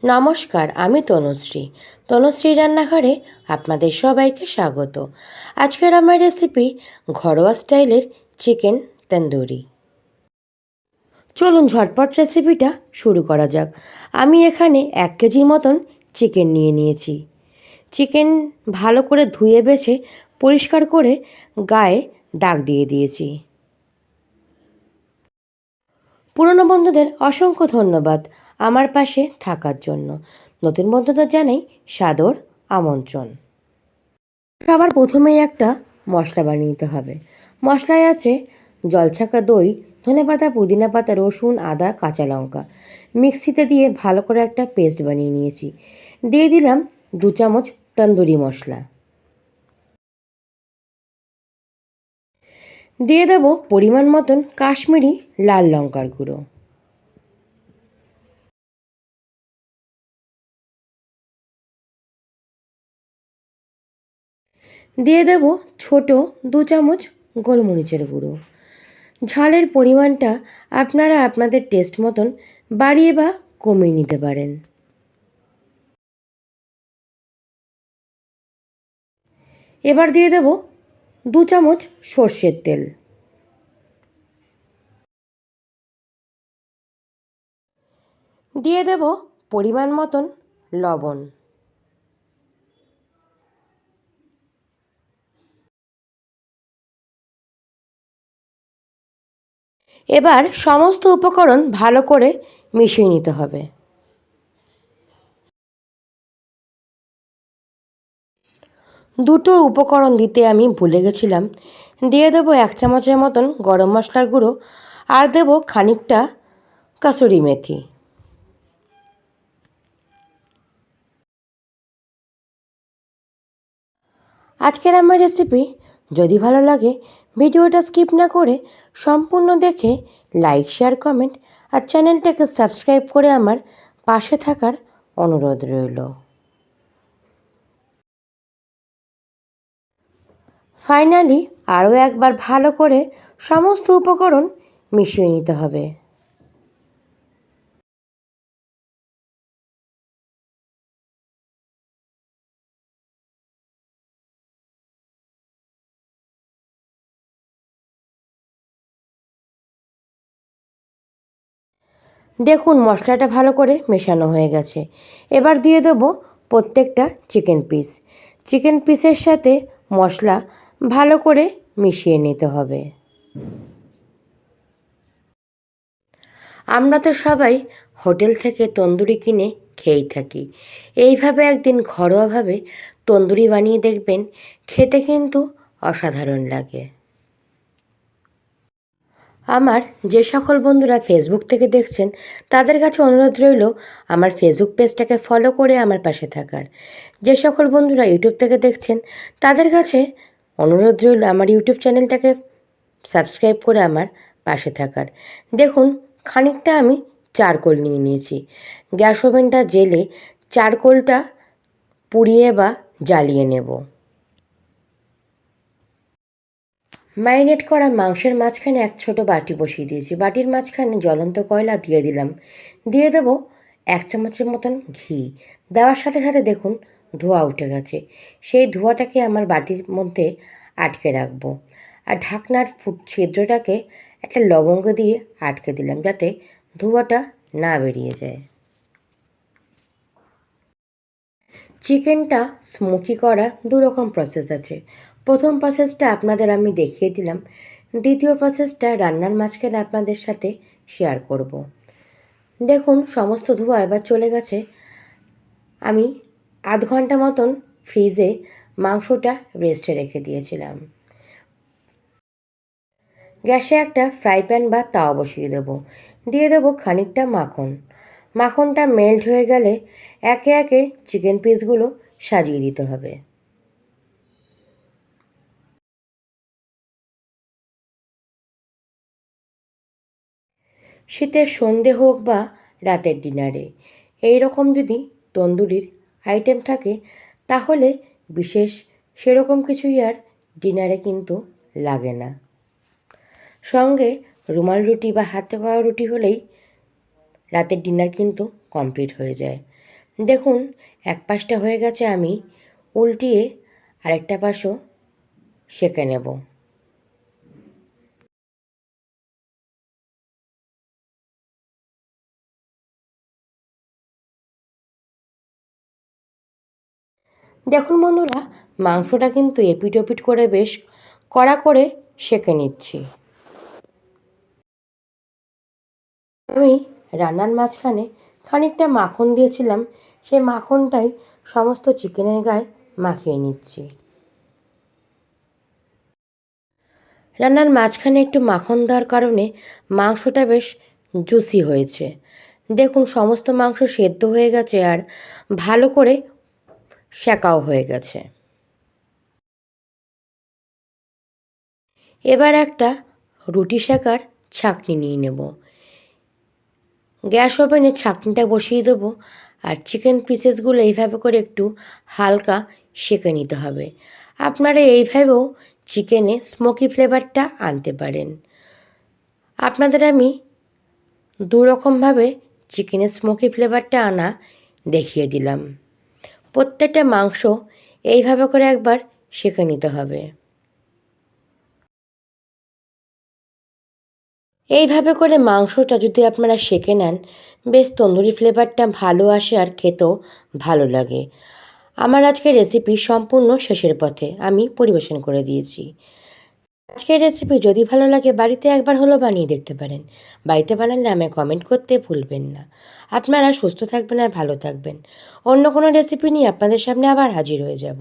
নমস্কার, আমি তনুশ্রী রান্নাঘরে আপনাদের সবাইকে স্বাগত। আজকের আমার রেসিপি ঘরোয়া স্টাইলের চিকেন তন্দুরি। চলুন ঝটপট রেসিপিটা শুরু করা যাক। আমি এখানে 1 কেজির মতন চিকেন নিয়েছি। চিকেন ভালো করে ধুয়ে বেছে পরিষ্কার করে গায়ে দাগ দিয়ে দিয়েছি। পুরনো বন্ধুদের অসংখ্য ধন্যবাদ আমার পাশে থাকার জন্য। নতুন বন্ধুদের জানাই সাদর আমন্ত্রণ। সবার প্রথমেই একটা মশলা বানিয়ে নিতে হবে। মশলায় আছে জলছাকা দই, ধনেপাতা, পুদিনা পাতা, রসুন, আদা, কাঁচা লঙ্কা। মিক্সিতে দিয়ে ভালো করে একটা পেস্ট বানিয়ে নিয়েছি। দিয়ে দিলাম 2 চামচ তন্দুরি মশলা। দিয়ে দেব পরিমাণ মতন কাশ্মীরি লাল লঙ্কার গুঁড়ো। দিয়ে দেব ছোট 2 চামচ গোলমরিচের গুঁড়ো। ঝালের পরিমাণটা আপনারা আপনাদের টেস্ট মতন বাড়িয়ে বা কমিয়ে নিতে পারেন। এবার দিয়ে দেব 2 চামচ সর্ষের তেল। দিয়ে দেব পরিমাণ মতন লবণ। এবার সমস্ত উপকরণ ভালো করে মিশিয়ে নিতে হবে। দুটো উপকরণ দিতে আমি ভুলে গেছিলাম। দিয়ে দেবো 1 চামচের মতন গরম মশলার গুঁড়ো আর দেবো খানিকটা কাসুরি মেথি। আজকের আমার রেসিপি যদি ভালো লাগে ভিডিওটা স্কিপ না করে সম্পূর্ণ দেখে লাইক, শেয়ার, কমেন্ট আর চ্যানেলটাকে সাবস্ক্রাইব করে আমার পাশে থাকার অনুরোধ রইল। ফাইনালি আরও একবার ভালো করে সমস্ত উপকরণ মিশিয়ে নিতে হবে। দেখুন মশলাটা ভালো করে মেশানো হয়ে গেছে। এবার দিয়ে দেবো প্রত্যেকটা চিকেন পিস। চিকেন পিসের সাথে মশলা ভালো করে মিশিয়ে নিতে হবে। আমরা তো সবাই হোটেল থেকে তন্দুরি কিনে খেয়েই থাকি। এইভাবে একদিন ঘরোয়াভাবে তন্দুরি বানিয়ে দেখবেন, খেতে কিন্তু অসাধারণ লাগে। আমার যে সকল বন্ধুরা ফেসবুক থেকে দেখছেন তাদের কাছে অনুরোধ রইল আমার ফেসবুক পেজটাকে ফলো করে আমার পাশে থাকার। যে সকল বন্ধুরা ইউটিউব থেকে দেখছেন তাদের কাছে অনুরোধ রইল আমার ইউটিউব চ্যানেলটাকে সাবস্ক্রাইব করে আমার পাশে থাকার। দেখুন খানিকটা আমি চারকোল নিয়ে নিয়েছি। গ্যাস ওভেনটা জেলে চারকোলটা পুড়িয়ে বা জ্বালিয়ে নেব। ম্যারিনেট করা মাংসের মাঝখানে এক ছোটো বাটি বসিয়ে দিয়েছি। বাটির মাঝখানে জ্বলন্ত কয়লা দিয়ে দিলাম। দিয়ে দেবো 1 চামচের মতন ঘি। দেওয়ার সাথে সাথে দেখুন ধোঁয়া উঠে গেছে। সেই ধোঁয়াটাকে আমার বাটির মধ্যে আটকে রাখবো। আর ঢাকনার ছিদ্রটাকে একটা লবঙ্গ দিয়ে আটকে দিলাম যাতে ধোঁয়াটা না বেরিয়ে যায়। চিকেনটা স্মোকি করা 2 রকম প্রসেস আছে। প্রথম প্রসেসটা আপনাদের আমি দেখিয়ে দিলাম। দ্বিতীয় প্রসেসটা রান্নার মাঝখানে আপনাদের সাথে শেয়ার করব। দেখুন সমস্ত ধোঁয়া এবার চলে গেছে। আমি আধ ঘন্টা মতন ফ্রিজে মাংসটা রেস্টে রেখে দিয়েছিলাম। গ্যাসে একটা ফ্রাই প্যান বা তাওয়া বসিয়ে দেবো। দিয়ে দেবো খানিকটা মাখন। মাখনটা মেল্ট হয়ে গেলে একে একে চিকেন পিসগুলো সাজিয়ে দিতে হবে। শীতের সন্ধে হোক বা রাতের ডিনারে এই রকম যদি তন্দুরির আইটেম থাকে তাহলে বিশেষ সেরকম কিছুই আর ডিনারে কিন্তু লাগে না। সঙ্গে রুমাল রুটি বা হাতে করা রুটি হলেই রাতের ডিনার কিন্তু কমপ্লিট হয়ে যায়। দেখুন এক পাশটা হয়ে গেছে, আমি উল্টিয়ে আরেকটা পাশও সেঁকে নেব। দেখুন বন্ধুরা, মাংসটা কিন্তু এপিট ওপিট করে বেশ কড়া করে সেঁকে নিচ্ছি। আমি রান্নার মাঝখানে খানিকটা মাখন দিয়েছিলাম, সেই মাখনটাই সমস্ত চিকেনের গায়ে মাখিয়ে নিচ্ছি। রান্নার মাঝখানে একটু মাখন দেওয়ার কারণে মাংসটা বেশ জুসি হয়েছে। দেখুন সমস্ত মাংস সেদ্ধ হয়ে গেছে আর ভালো করে সেঁকাও হয়ে গেছে। এবার একটা রুটি সেঁকার ছাঁকনি নিয়ে নেব। গ্যাস ওভেনে ছাঁকনিটা বসিয়ে দেবো আর চিকেন পিসেসগুলো এইভাবে করে একটু হালকা সেঁকে নিতে হবে। আপনারা এইভাবেও চিকেনে স্মোকি ফ্লেভারটা আনতে পারেন। আপনাদের আমি দু রকমভাবে চিকেনের স্মোকি ফ্লেভারটা আনা দেখিয়ে দিলাম। প্রত্যেকটা মাংস এইভাবে করে একবার সেঁকে নিতে হবে। এইভাবে করে মাংসটা যদি আপনারা সেঁকে নেন, বেশ তন্দুরি ফ্লেভারটা ভালো আসে আর খেতেও ভালো লাগে। আমার আজকের রেসিপি সম্পূর্ণ শেষের পথে, আমি পরিবেশন করে দিয়েছি। আজকের রেসিপি যদি ভালো লাগে বাড়িতে একবার হলেও বানিয়ে দেখতে পারেন। বাড়িতে বানালে আমায় কমেন্ট করতে ভুলবেন না। আপনারা সুস্থ থাকবেন আর ভালো থাকবেন। অন্য কোনো রেসিপি নিয়ে আপনাদের সামনে আবার হাজির হয়ে যাব।